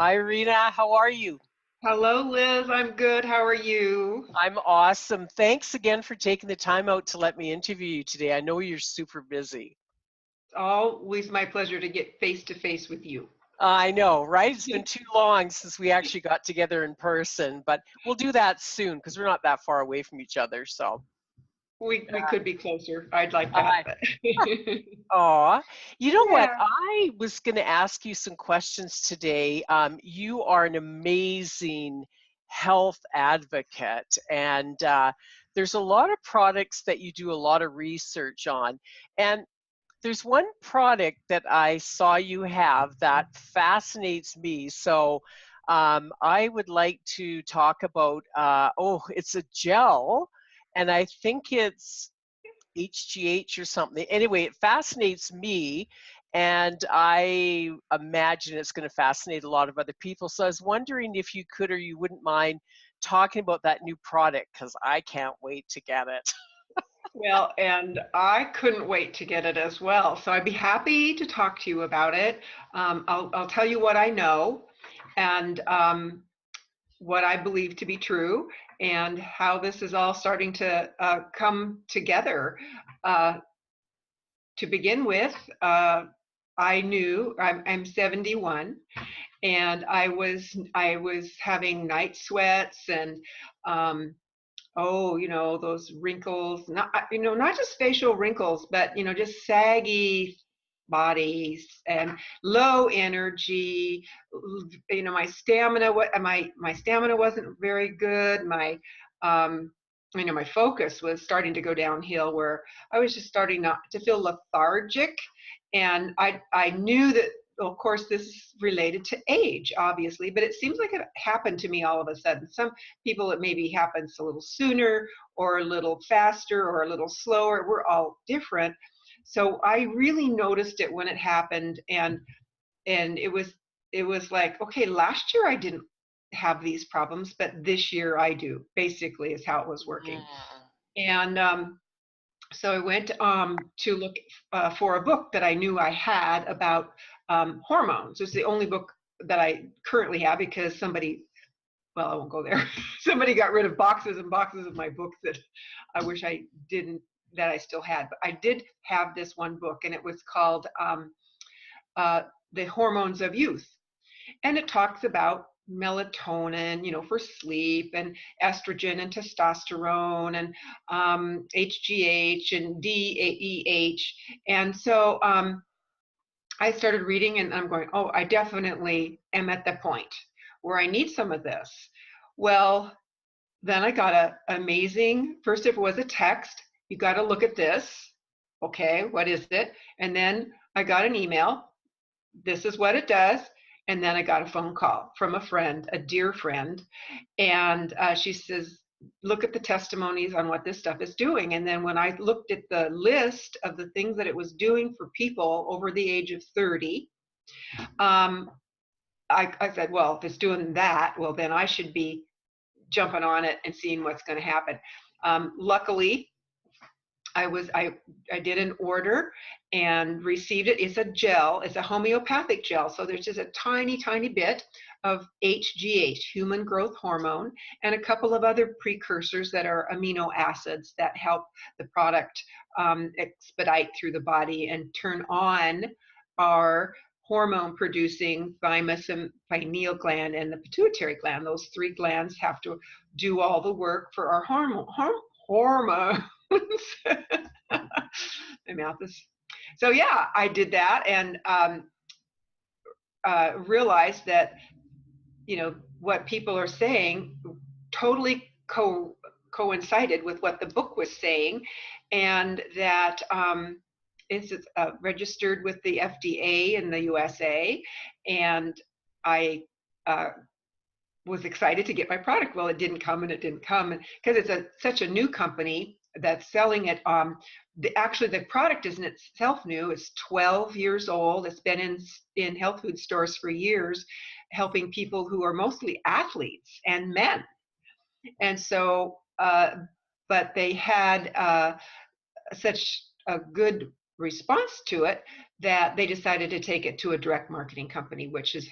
Hi, Rena. How are you? Hello, Liz. I'm good. How are you? I'm awesome. Thanks again for taking the time out to let me interview you today. I know you're super busy. It's always my pleasure to get face to face with you. I know, right? It's been too long since we actually got together in person, but we'll do that soon because we're not that far away from each other. So, We could be closer. I'd like that. I, aw, you know what? Yeah. I was going to ask you some questions today. You are an amazing health advocate, and there's a lot of products that you do a lot of research on. And there's one product that I saw you have that fascinates me. So I would like to talk about, it's a gel, and I think it's HGH or something. Anyway, it fascinates me, and I imagine it's going to fascinate a lot of other people. So I was wondering if you could or you wouldn't mind talking about that new product because I can't wait to get it. Well, and I couldn't wait to get it as well. So I'd be happy to talk to you about it. I'll tell you what I know and what I believe to be true and how this is all starting to come together. Uh, to begin with, I'm 71 and I was having night sweats and those wrinkles, not just facial wrinkles, but just saggy bodies and low energy. My stamina, my stamina wasn't very good. My focus was starting to go downhill, where I was just starting not to feel lethargic. And I knew that, of course, this is related to age, obviously, but it seems like it happened to me all of a sudden. Some people, it maybe happens a little sooner or a little faster or a little slower. We're all different. So I really noticed it when it happened, and it was like, okay, last year I didn't have these problems, but this year I do, basically, is how it was working. Mm. And so I went to look for a book that I knew I had about hormones. It's the only book that I currently have, because well, I won't go there. Somebody got rid of boxes and boxes of my books that I wish I didn't, that I still had. But I did have this one book, and it was called uh, The Hormones of Youth. And it talks about melatonin, for sleep, and estrogen and testosterone, and HGH and DEH. And so I started reading, and I'm going, oh, I definitely am at the point where I need some of this. Well, then I got an amazing, first it was a text, you got to look at this. Okay, what is it? And then I got an email, this is what it does. And then I got a phone call from a friend, a dear friend, and she says, look at the testimonies on what this stuff is doing. And then when I looked at the list of the things that it was doing for people over the age of 30, um, I said, well, if it's doing that, well, then I should be jumping on it and seeing what's going to happen. Luckily, I did an order and received it. It's a gel. It's a homeopathic gel. So there's just a tiny, tiny bit of HGH, human growth hormone, and a couple of other precursors that are amino acids that help the product expedite through the body and turn on our hormone producing thymus and pineal gland and the pituitary gland. Those three glands have to do all the work for our hormone. My mouth is, so yeah, I did that, and realized that what people are saying totally coincided with what the book was saying, and that it's registered with the FDA in the USA, and I was excited to get my product. Well, it didn't come, and it didn't come, and because it's such a new company that's selling it. Actually, the product isn't itself new. It's 12 years old. It's been in health food stores for years, helping people who are mostly athletes and men. And so, but they had such a good response to it that they decided to take it to a direct marketing company, which is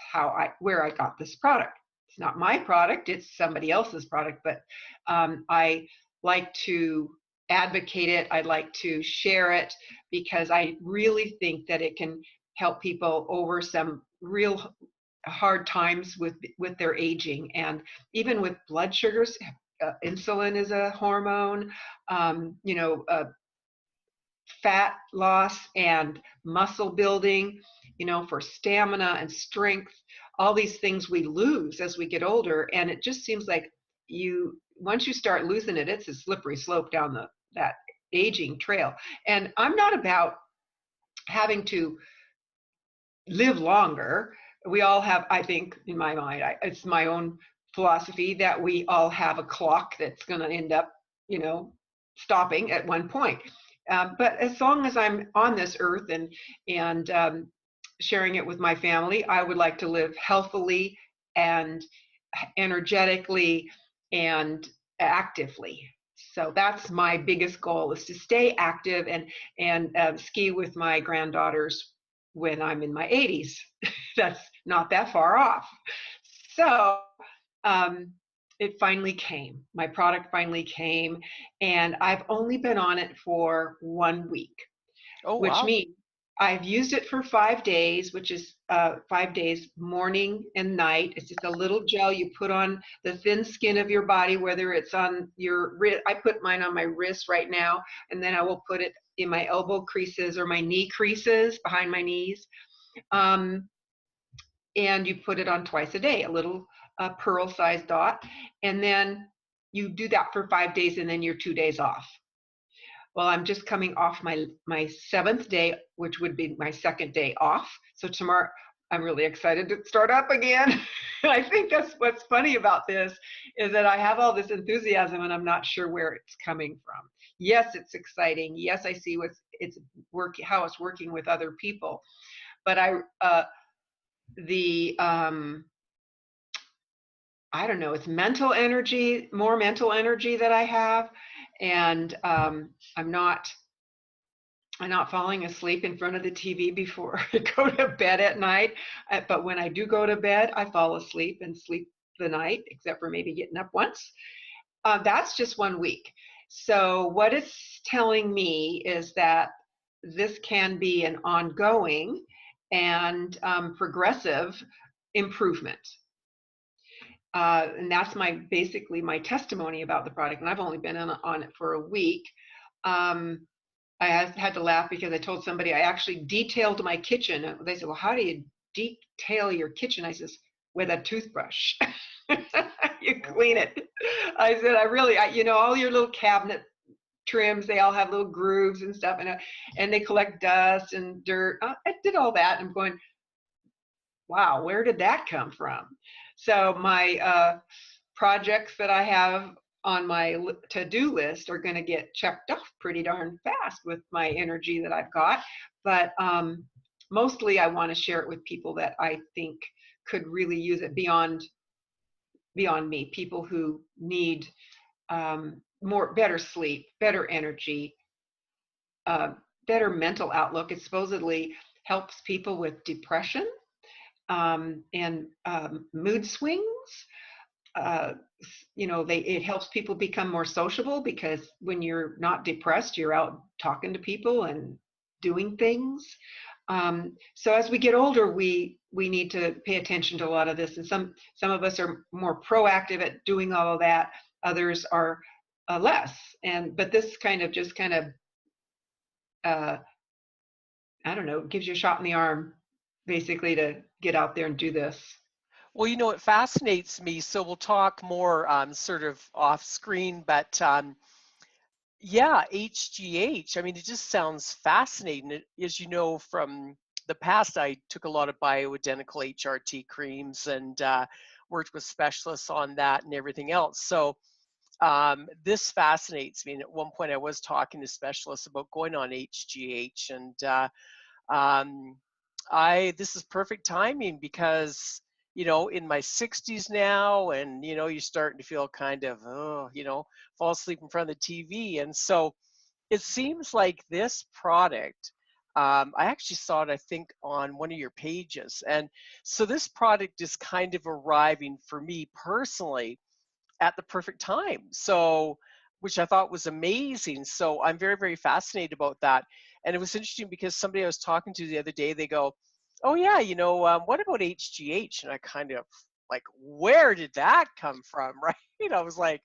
where I got this product. It's not my product, it's somebody else's product, but I like to advocate it. I'd like to share it because I really think that it can help people over some real hard times with their aging, and even with blood sugars. Insulin is a hormone. You know, fat loss and muscle building, you know, for stamina and strength, all these things we lose as we get older. And it just seems like once you start losing it, it's a slippery slope down that aging trail. And I'm not about having to live longer. We all have, I think, in my mind, it's my own philosophy that we all have a clock that's going to end up, you know, stopping at one point. But as long as I'm on this earth and sharing it with my family, I would like to live healthily and energetically and actively. So that's my biggest goal, is to stay active and ski with my granddaughters when I'm in my 80s. That's not that far off. So it finally came. My product finally came, and I've only been on it for 1 week, Oh, which wow. means I've used it for 5 days, which is 5 days, morning and night. It's just a little gel you put on the thin skin of your body, whether it's on your wrist. I put mine on my wrist right now, and then I will put it in my elbow creases or my knee creases behind my knees. And you put it on twice a day, a little pearl-sized dot, and then you do that for 5 days, and then you're 2 days off. Well, I'm just coming off my seventh day, which would be my second day off. So tomorrow, I'm really excited to start up again. I think that's what's funny about this, is that I have all this enthusiasm and I'm not sure where it's coming from. Yes, it's exciting. Yes, I see how it's working with other people. But I don't know, it's more mental energy that I have, and I'm not falling asleep in front of the TV before I go to bed at night. But when I do go to bed, I fall asleep and sleep the night, except for maybe getting up once. That's just 1 week. So what it's telling me is that this can be an ongoing and progressive improvement. And that's basically my testimony about the product. And I've only been on it for a week. I had to laugh because I told somebody I actually detailed my kitchen. And they said, well, how do you detail your kitchen? I says, with a toothbrush. You clean it. I said, all your little cabinet trims, they all have little grooves and stuff, and they collect dust and dirt. I did all that. I'm going, wow, where did that come from? So my projects that I have on my to-do list are going to get checked off pretty darn fast with my energy that I've got. But mostly I want to share it with people that I think could really use it beyond me, people who need better sleep, better energy, better mental outlook. It supposedly helps people with depression and mood swings. It helps people become more sociable, because when you're not depressed, you're out talking to people and doing things. So as we get older, we need to pay attention to a lot of this, and some of us are more proactive at doing all of that. Others are less. But this kind of I don't know, gives you a shot in the arm, basically, to get out there and do this. Well, it fascinates me. So we'll talk more sort of off screen, but yeah, HGH. I mean, it just sounds fascinating. As you know, from the past, I took a lot of bioidentical HRT creams and worked with specialists on that and everything else. So this fascinates me. And at one point, I was talking to specialists about going on HGH, and this is perfect timing because in my 60s now, and you're starting to feel kind of fall asleep in front of the TV. And so it seems like this product I actually saw it, I think, on one of your pages. And so this product is kind of arriving for me personally at the perfect time. So, which I thought was amazing. So I'm very, very fascinated about that. And it was interesting because somebody I was talking to the other day, they go, "Oh yeah, what about HGH?" And I kind of like, where did that come from, right? I was like,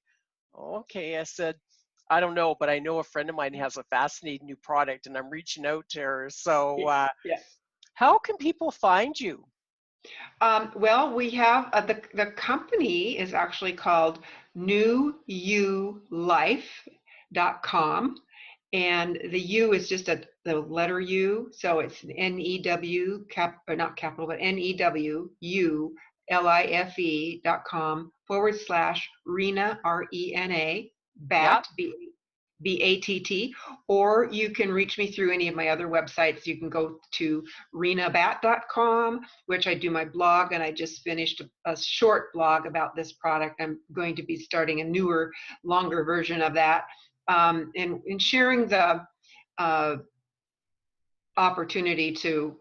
okay. I said, I don't know, but I know a friend of mine has a fascinating new product, and I'm reaching out to her. So, Yeah. how can people find you? Well, we have the company is actually called newulife.com, and the U is just the letter U, so it's NEW or not capital, but NEWULIFE.com /Rena RENA Yeah, Batt BATT, or you can reach me through any of my other websites. You can go to renabatt.com, which I do my blog, and I just finished a short blog about this product. I'm going to be starting a newer, longer version of that, and sharing the uh, opportunity to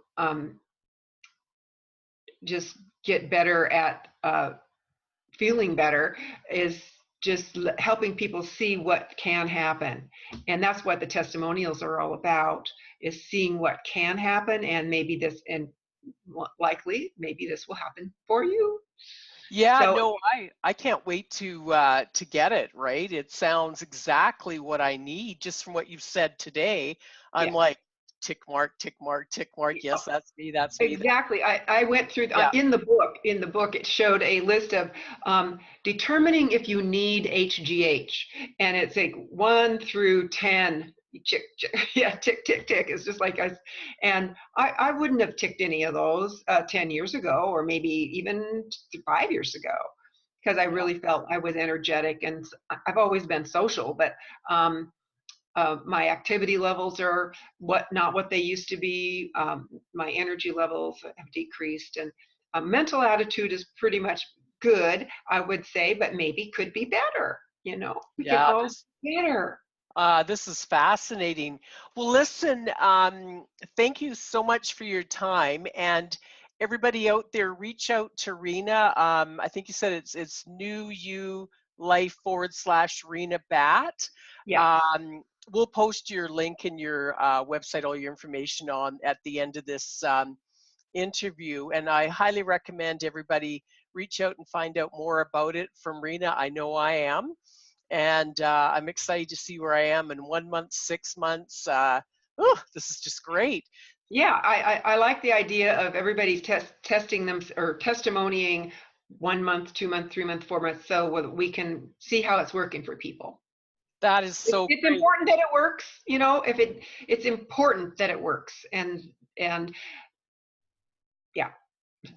just get better at feeling better is just helping people see what can happen. And that's what the testimonials are all about, is seeing what can happen, and maybe this, and likely maybe this will happen for you. yeah. So No, I can't wait to get it. Right. It sounds exactly what I need just from what you've said today. I'm yeah. like, tick mark, tick mark, tick mark. Yes, that's me. That's me. Exactly. I went through Yeah. in the book. In the book, it showed a list of determining if you need HGH, and it's like 1 through 10. Tick, yeah, tick, tick, tick. It's just like and I wouldn't have ticked any of those 10 years ago, or maybe even 5 years ago, because I Yeah. really felt I was energetic, and I've always been social, but my activity levels are not what they used to be. My energy levels have decreased, and mental attitude is pretty much good, I would say, but maybe could be better. We can Yeah. all be better. This is fascinating. Well, listen, thank you so much for your time. And everybody out there, reach out to Rena. I think you said it's new you life / Rena Batt. Yeah, We'll post your link and your website, all your information on at the end of this interview. And I highly recommend everybody reach out and find out more about it from Rena. I know I am. And I'm excited to see where I am in 1 month, 6 months. Oh, this is just great. yeah. I like the idea of everybody's testing them or testimonying 1 month, 2 month, 3 month, 4 months, so we can see how it's working for people. That is so It's great. important that it works. If it's important that it works, and yeah.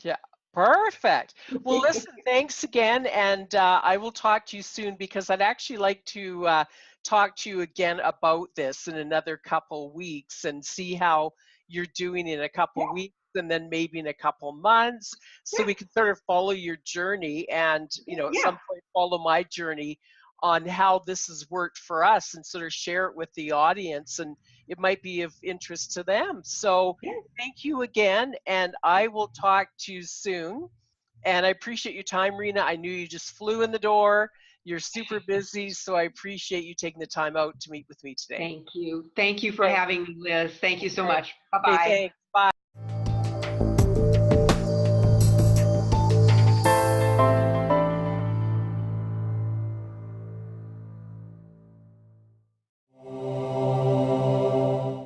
Yeah, perfect. Well, listen, thanks again, and I will talk to you soon because I'd actually like to talk to you again about this in another couple weeks and see how you're doing in a couple Yeah, weeks and then maybe in a couple months so yeah, we can sort of follow your journey and, at yeah, some point follow my journey on how this has worked for us and sort of share it with the audience and it might be of interest to them. So, yeah. thank you again, and I will talk to you soon. And I appreciate your time, Rena. I knew you just flew in the door. You're super busy, so I appreciate you taking the time out to meet with me today. Thank you. Thank you for Okay. having me, Liz. Thank you so Okay. much. Bye Okay. bye. Thanks.